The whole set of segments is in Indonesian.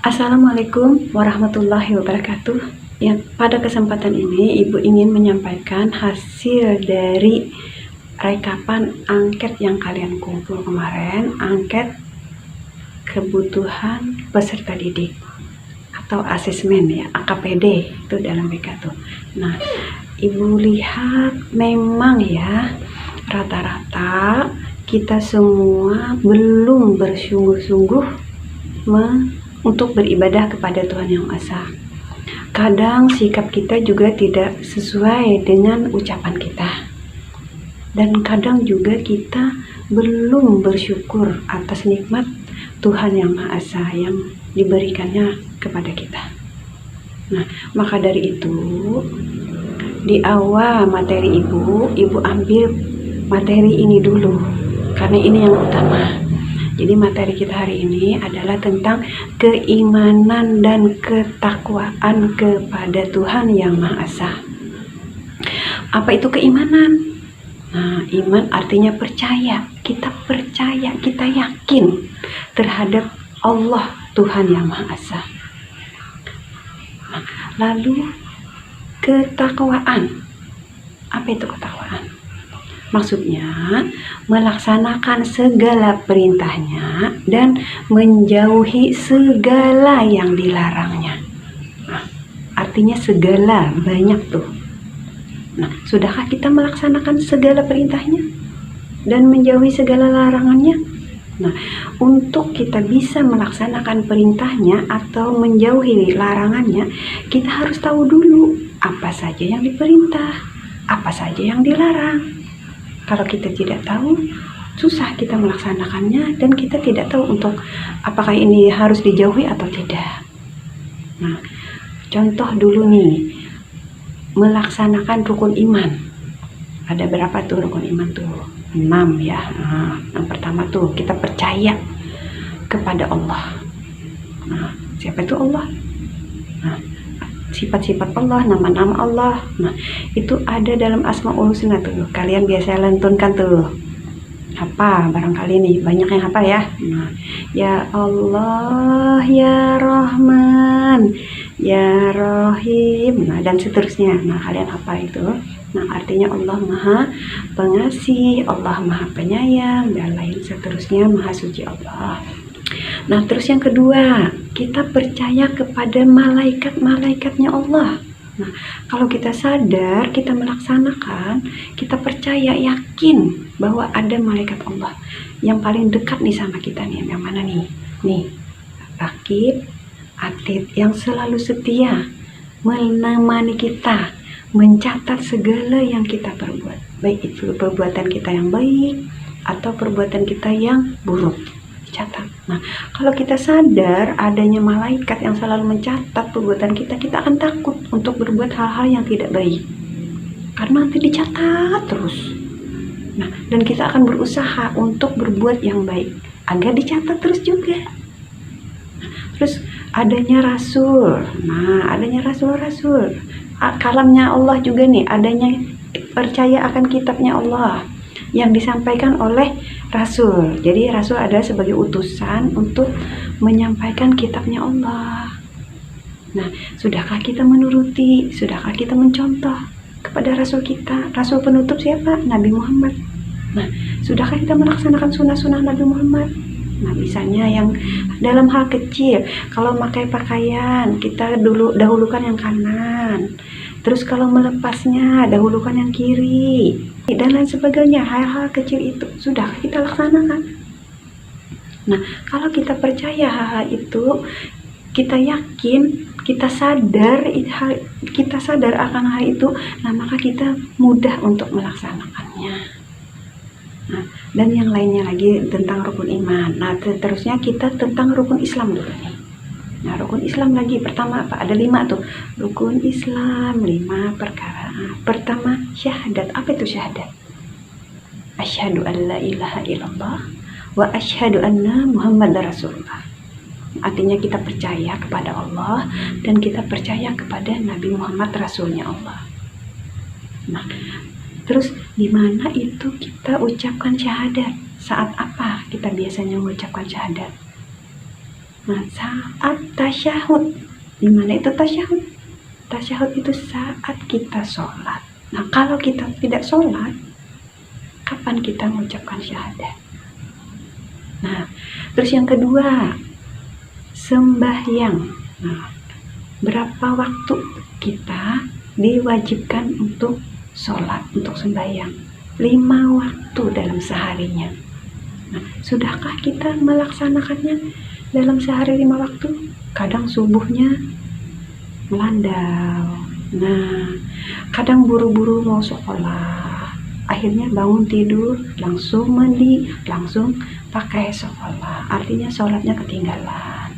Assalamualaikum warahmatullahi wabarakatuh. Ya, pada kesempatan ini Ibu ingin menyampaikan hasil dari rekapan angket yang kalian kumpul kemarin, angket kebutuhan peserta didik atau asesmen ya, AKPD itu dalam BK tuh. Nah, Ibu lihat memang ya rata-rata kita semua belum bersungguh-sungguh untuk beribadah kepada Tuhan Yang Maha Esa. Kadang sikap kita juga tidak sesuai dengan ucapan kita. Dan kadang juga kita belum bersyukur atas nikmat Tuhan Yang Maha Esa yang diberikannya kepada kita. Nah, maka dari itu, di awal materi Ibu ambil materi ini dulu, karena ini yang utama. Jadi materi kita hari ini adalah tentang keimanan dan ketakwaan kepada Tuhan Yang Maha Esa. Apa itu keimanan? Nah, iman artinya percaya. Kita percaya, kita yakin terhadap Allah Tuhan Yang Maha Esa. Nah, lalu ketakwaan. Apa itu ketakwaan? Maksudnya melaksanakan segala perintahnya dan menjauhi segala yang dilarangnya. Nah, artinya segala, banyak tuh. Nah, sudahkah kita melaksanakan segala perintahnya dan menjauhi segala larangannya? Nah, untuk kita bisa melaksanakan perintahnya atau menjauhi larangannya, kita harus tahu dulu apa saja yang diperintah, apa saja yang dilarang. Kalau kita tidak tahu, susah kita melaksanakannya dan kita tidak tahu untuk apakah ini harus dijauhi atau tidak. Nah, contoh dulu nih, melaksanakan rukun iman. Ada berapa tuh rukun iman tuh? 6 ya. Nah, yang pertama tuh kita percaya kepada Allah. Nah, siapa itu Allah? Nah, sifat-sifat Allah, nama-nama Allah. Nah, itu ada dalam Asmaul Husna tuh. Kalian biasa lantunkan tuh. Apa? Barangkali nih banyak yang hafal ya. Nah, ya Allah, ya Rahman, ya Rahim. Nah, dan seterusnya. Nah, kalian hafal itu. Nah, artinya Allah Maha Pengasih, Allah Maha Penyayang, dan lain seterusnya, Maha Suci Allah. Nah, terus yang kedua, kita percaya kepada malaikat-malaikatnya Allah. Nah, kalau kita sadar, kita melaksanakan, kita percaya, yakin bahwa ada malaikat Allah yang paling dekat nih sama kita nih. Yang mana nih? Nih, rakib, atlet yang selalu setia menemani kita, mencatat segala yang kita perbuat, baik itu perbuatan kita yang baik atau perbuatan kita yang buruk. Catat. Nah, kalau kita sadar adanya malaikat yang selalu mencatat perbuatan kita, kita akan takut untuk berbuat hal-hal yang tidak baik. Karena nanti dicatat terus. Nah, dan kita akan berusaha untuk berbuat yang baik agar dicatat terus juga. Nah, terus adanya rasul. Nah, adanya rasul-rasul. Kalamnya Allah juga nih, adanya percaya akan kitabnya Allah yang disampaikan oleh Rasul. Jadi Rasul adalah sebagai utusan untuk menyampaikan kitabnya Allah. Nah, sudahkah kita menuruti? Sudahkah kita mencontoh kepada Rasul kita? Rasul penutup siapa? Nabi Muhammad. Nah, sudahkah kita melaksanakan sunnah-sunnah Nabi Muhammad? Nah, misalnya yang dalam hal kecil, kalau pakai pakaian, kita dahulukan yang kanan. Terus kalau melepasnya, dahulukan yang kiri. Dan lain sebagainya, hal-hal kecil itu sudah kita laksanakan. Nah, kalau kita percaya hal-hal itu, kita yakin, kita sadar akan hal itu, nah maka kita mudah untuk melaksanakannya. Nah, dan yang lainnya lagi tentang rukun iman. Nah, terusnya kita tentang rukun Islam dulu nih. Nah, rukun Islam lagi pertama apa? Ada 5 tuh. Rukun Islam 5 perkara. Pertama, syahadat. Apa itu syahadat? Asyhadu an la ilaha illallah wa asyhadu anna Muhammadar Rasulullah. Artinya kita percaya kepada Allah dan kita percaya kepada Nabi Muhammad Rasulnya Allah. Nah, terus di mana itu kita ucapkan syahadat? Saat apa kita biasanya mengucapkan syahadat? Nah, saat tasyahud, di mana itu tasyahud? Tasyahud itu saat kita sholat. Nah, kalau kita tidak sholat, kapan kita mengucapkan syahadat? Nah, terus yang kedua, sembahyang. Nah, berapa waktu kita diwajibkan untuk sholat, untuk sembahyang? 5 waktu dalam seharinya. Nah, sudahkah kita melaksanakannya dalam sehari 5 waktu? Kadang subuhnya melandau. Nah, kadang buru-buru mau sekolah. Akhirnya bangun tidur, langsung mandi, langsung pakai sekolah. Artinya sholatnya ketinggalan.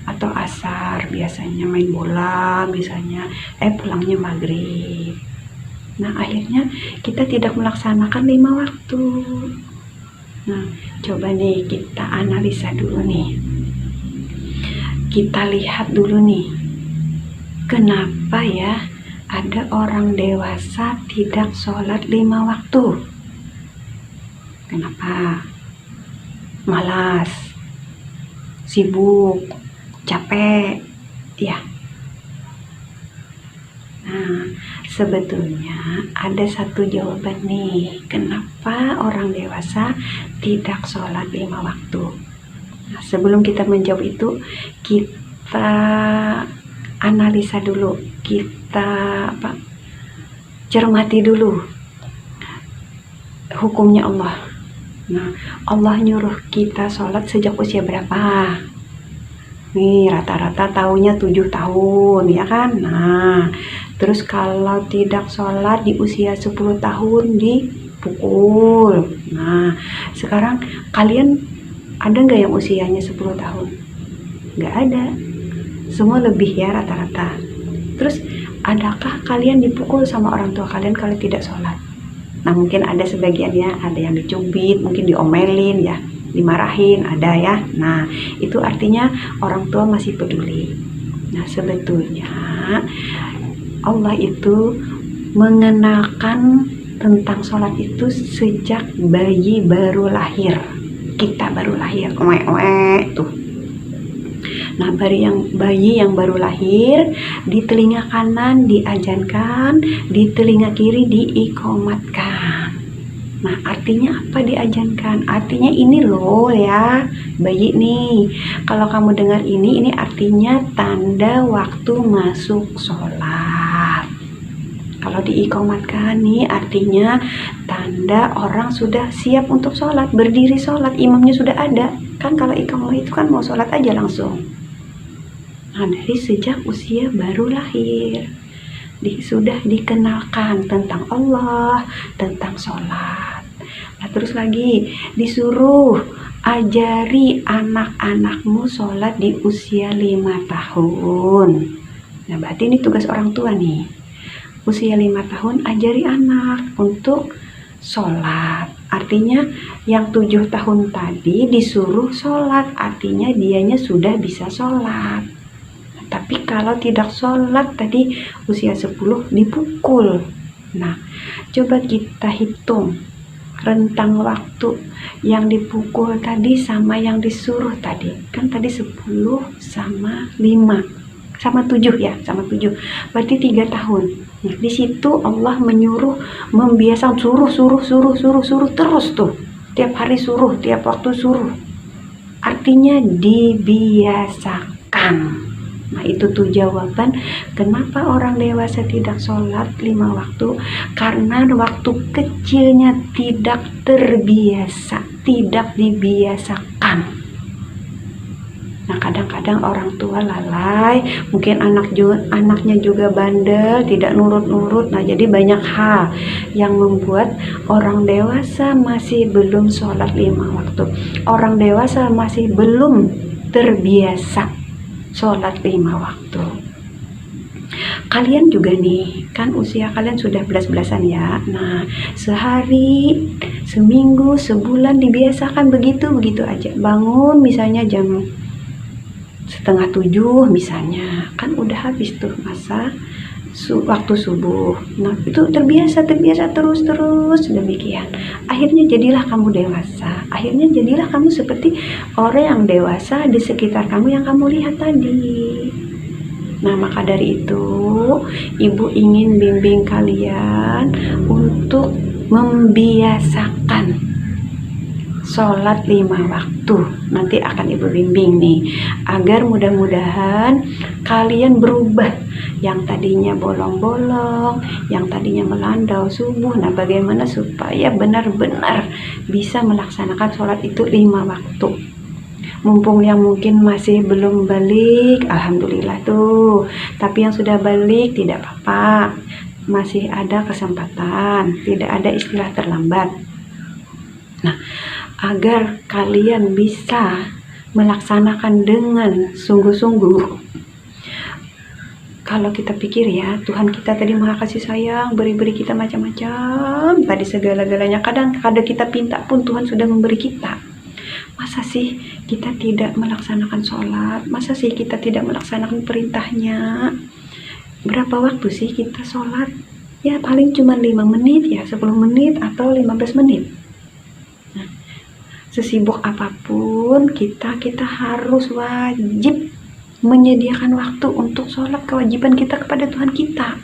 Atau asar, biasanya main bola, misalnya pulangnya maghrib. Nah, akhirnya kita tidak melaksanakan 5 waktu. Nah, coba nih kita analisa dulu nih. Kita lihat dulu nih, kenapa ya ada orang dewasa tidak sholat 5 waktu? Kenapa? Malas, sibuk, capek, ya. Nah, sebetulnya ada satu jawaban nih, kenapa orang dewasa tidak sholat 5 waktu. Nah, sebelum kita menjawab itu, kita analisa dulu, kita cermati dulu hukumnya Allah. Nah, Allah nyuruh kita sholat sejak usia berapa? Nih, rata-rata tahunnya 7 tahun, ya kan? Nah, terus kalau tidak sholat di usia 10 tahun dipukul. Nah, sekarang kalian ada nggak yang usianya 10 tahun? Nggak ada. Semua lebih ya rata-rata. Terus, adakah kalian dipukul sama orang tua kalian kalau tidak sholat? Nah, mungkin ada sebagiannya, ada yang dicubit, mungkin diomelin ya, dimarahin, ada ya. Nah, itu artinya orang tua masih peduli. Nah, sebetulnya Allah itu mengenalkan tentang sholat itu sejak bayi baru lahir. Kita baru lahir, tuh. Nah, bayi yang baru lahir, di telinga kanan diajankan, di telinga kiri diiqomatkan. Nah, artinya apa diajankan? Artinya ini loh ya, bayi nih. Kalau kamu dengar ini artinya tanda waktu masuk sholat. Kalau diiqomatkan nih artinya tanda orang sudah siap untuk sholat, berdiri sholat, imamnya sudah ada. Kan kalau iqamah itu kan mau sholat aja langsung. Nah, dari sejak usia baru lahir sudah dikenalkan tentang Allah, tentang sholat. Nah, terus lagi disuruh ajari anak-anakmu sholat di usia 5 tahun. Nah, berarti ini tugas orang tua nih. Usia 5 tahun ajari anak untuk sholat. Artinya yang 7 tahun tadi disuruh sholat, artinya dianya sudah bisa sholat. Tapi kalau tidak sholat tadi usia 10 dipukul. Nah, coba kita hitung rentang waktu yang dipukul tadi sama yang disuruh tadi. Kan tadi 10 sama 5 sama 7 ya, sama 7. Berarti 3 tahun. Nah, di situ Allah menyuruh, membiasakan suruh terus tuh. Tiap hari suruh, tiap waktu suruh. Artinya dibiasakan. Nah, itu tuh jawaban kenapa orang dewasa tidak sholat 5 waktu. Karena waktu kecilnya tidak terbiasa, tidak dibiasakan. Nah, kadang-kadang orang tua lalai, mungkin anaknya juga bandel, tidak nurut-nurut. Nah, jadi banyak hal yang membuat orang dewasa masih belum sholat 5 waktu. Orang dewasa masih belum terbiasa sholat 5 waktu. Kalian juga nih, kan usia kalian sudah belas-belasan ya. Nah, sehari, seminggu, sebulan dibiasakan begitu aja. Bangun misalnya jam 6:30 misalnya, kan udah habis tuh masa waktu subuh. Nah, itu terbiasa terus demikian. Akhirnya jadilah kamu dewasa. Akhirnya jadilah kamu seperti orang yang dewasa di sekitar kamu yang kamu lihat tadi. Nah, maka dari itu, Ibu ingin bimbing kalian untuk membiasakan sholat 5 waktu. Nanti akan Ibu bimbing nih, agar mudah-mudahan kalian berubah. Yang tadinya bolong-bolong, yang tadinya melandau subuh. Nah, bagaimana supaya benar-benar bisa melaksanakan sholat itu 5 waktu. Mumpung yang mungkin masih belum balik, alhamdulillah tuh. Tapi yang sudah balik tidak apa-apa, masih ada kesempatan, tidak ada istilah terlambat. Nah, agar kalian bisa melaksanakan dengan sungguh-sungguh. Kalau kita pikir ya, Tuhan kita tadi maha kasih sayang, beri-beri kita macam-macam, tadi segala-galanya. Kadang kita pinta pun Tuhan sudah memberi kita. Masa sih kita tidak melaksanakan sholat? Masa sih kita tidak melaksanakan perintahnya? Berapa waktu sih kita sholat? Ya paling cuma 5 menit ya, 10 menit atau 15 menit. Nah, sesibuk apapun kita harus wajib menyediakan waktu untuk sholat, kewajiban kita kepada Tuhan kita.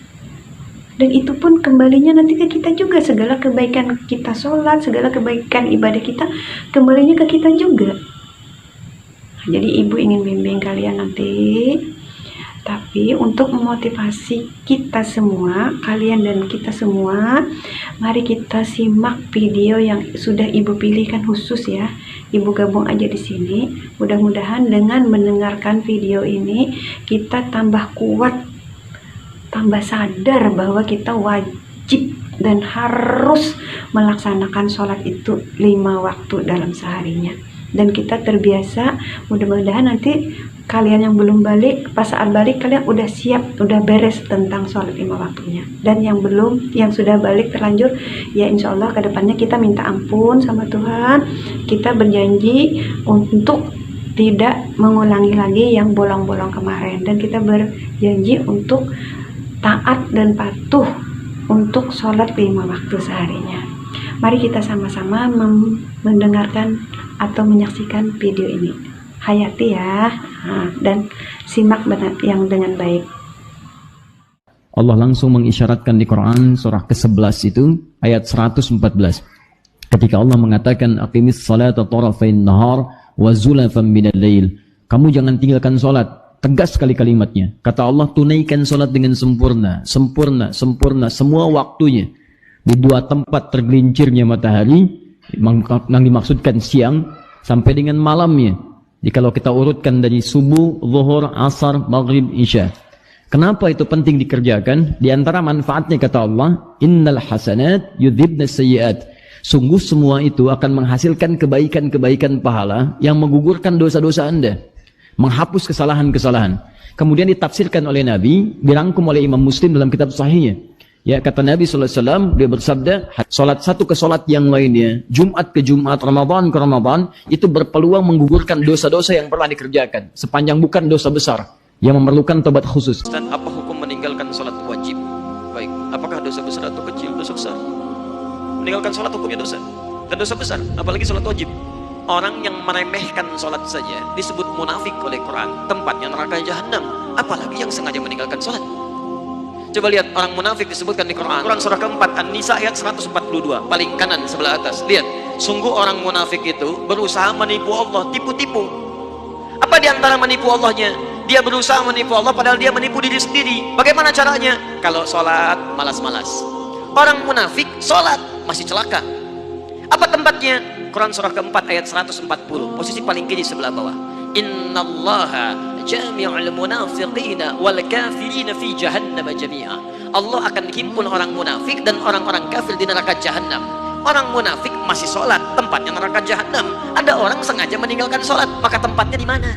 Dan itu pun kembalinya nanti ke kita juga. Segala kebaikan kita sholat, segala kebaikan ibadah kita kembalinya ke kita juga. Jadi Ibu ingin bimbing kalian nanti. Tapi untuk memotivasi kita semua, kalian dan kita semua, mari kita simak video yang sudah Ibu pilihkan khusus ya. Ibu gabung aja di sini. Mudah-mudahan dengan mendengarkan video ini kita tambah kuat, tambah sadar bahwa kita wajib dan harus melaksanakan sholat itu 5 waktu dalam seharinya. Dan kita terbiasa, mudah-mudahan nanti kalian yang belum balik, pas saat balik kalian udah siap, udah beres tentang sholat 5 waktunya. Dan yang belum, yang sudah balik terlanjur, ya insya Allah kedepannya kita minta ampun sama Tuhan. Kita berjanji untuk tidak mengulangi lagi yang bolong-bolong kemarin. Dan kita berjanji untuk taat dan patuh untuk sholat 5 waktu seharinya. Mari kita sama-sama mendengarkan atau menyaksikan video ini. Hayati ya, dan simak yang dengan baik. Allah langsung mengisyaratkan di Quran surah ke-11 itu ayat 114. Ketika Allah mengatakan aqimis salata tarafain nahar wa zulafan minal lail. Kamu jangan tinggalkan salat. Tegas sekali kalimatnya. Kata Allah, tunaikan sholat dengan sempurna, sempurna, sempurna, semua waktunya. Di 2 tempat tergelincirnya matahari, yang dimaksudkan siang, sampai dengan malamnya. Jadi kalau kita urutkan dari subuh, zuhur, asar, maghrib, isya. Kenapa itu penting dikerjakan? Di antara manfaatnya kata Allah, innal hasanat yudhibna sayyiat. Sungguh semua itu akan menghasilkan kebaikan-kebaikan pahala yang menggugurkan dosa-dosa Anda. Menghapus kesalahan-kesalahan. Kemudian ditafsirkan oleh Nabi, dirangkum oleh Imam Muslim dalam kitab sahihnya. Ya, kata Nabi SAW, dia bersabda, salat satu ke salat yang lainnya, Jumat ke Jumat, Ramadan ke Ramadan, itu berpeluang menggugurkan dosa-dosa yang pernah dikerjakan, sepanjang bukan dosa besar, yang memerlukan tobat khusus. Dan apa hukum meninggalkan salat wajib? Baik, apakah dosa besar atau kecil? Dosa besar. Meninggalkan salat hukumnya dosa. Dan dosa besar, apalagi salat wajib. Orang yang meremehkan sholat saja disebut munafik oleh Quran, tempatnya neraka jahanam, apalagi yang sengaja meninggalkan sholat. Coba lihat orang munafik disebutkan di Quran surah keempat An-Nisa ayat 142, paling kanan sebelah atas. Lihat, sungguh orang munafik itu berusaha menipu Allah, tipu-tipu. Apa di antara menipu Allahnya? Dia berusaha menipu Allah padahal dia menipu diri sendiri. Bagaimana caranya? Kalau sholat malas-malas. Orang munafik sholat masih celaka. Apa tempatnya? Quran surah keempat ayat 140, posisi paling kiri sebelah bawah. Innallaha jami'ul munafiqina wal kafirina fi jahannam jami'a. Allah akan himpun orang munafik dan orang-orang kafir di neraka jahanam. Orang munafik masih sholat, tempatnya neraka jahanam. Ada orang sengaja meninggalkan sholat, maka tempatnya di mana?